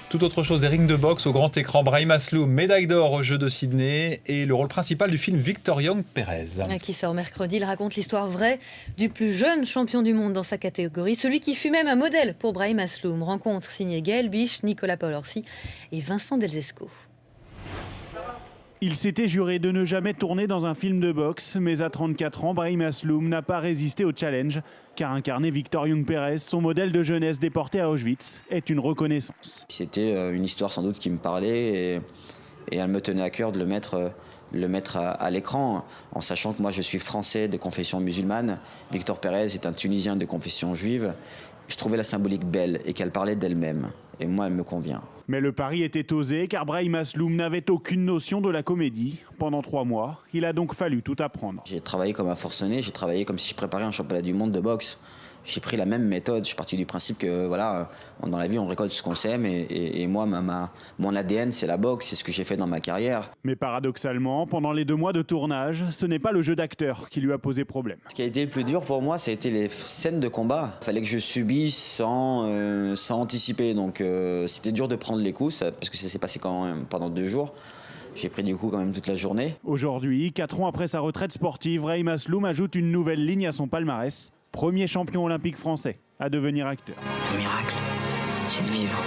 Tout autre chose, des rings de boxe au grand écran. Brahim Asloum, médaille d'or aux Jeux de Sydney et le rôle principal du film Victor Young Pérez. Qui sort mercredi, il raconte l'histoire vraie du plus jeune champion du monde dans sa catégorie, celui qui fut même un modèle pour Brahim Asloum. Rencontre signée Gaël Biche, Nicolas Paul-Orsi et Vincent Delzesco. Il s'était juré de ne jamais tourner dans un film de boxe, mais à 34 ans, Brahim Asloum n'a pas résisté au challenge, car incarner Victor Young Pérez, son modèle de jeunesse déporté à Auschwitz, est une reconnaissance. C'était une histoire sans doute qui me parlait et elle me tenait à cœur de le mettre à l'écran, en sachant que moi je suis français de confession musulmane. Victor Pérez est un Tunisien de confession juive. Je trouvais la symbolique belle et qu'elle parlait d'elle-même. Et moi, elle me convient. Mais le pari était osé, car Brahim Asloum n'avait aucune notion de la comédie. Pendant 3 mois, il a donc fallu tout apprendre. J'ai travaillé comme un forcené, j'ai travaillé comme si je préparais un championnat du monde de boxe. J'ai pris la même méthode, je suis parti du principe que voilà, dans la vie on récolte ce qu'on sème et moi mon ADN c'est la boxe, c'est ce que j'ai fait dans ma carrière. Mais paradoxalement, pendant les 2 mois de tournage, ce n'est pas le jeu d'acteur qui lui a posé problème. Ce qui a été le plus dur pour moi, ça a été les scènes de combat. Il fallait que je subisse sans anticiper, donc c'était dur de prendre les coups, parce que ça s'est passé quand même pendant 2 jours. J'ai pris du coup quand même toute la journée. Aujourd'hui, 4 ans après sa retraite sportive, Brahim Asloum ajoute une nouvelle ligne à son palmarès. Premier champion olympique français à devenir acteur. Le miracle, c'est de vivre.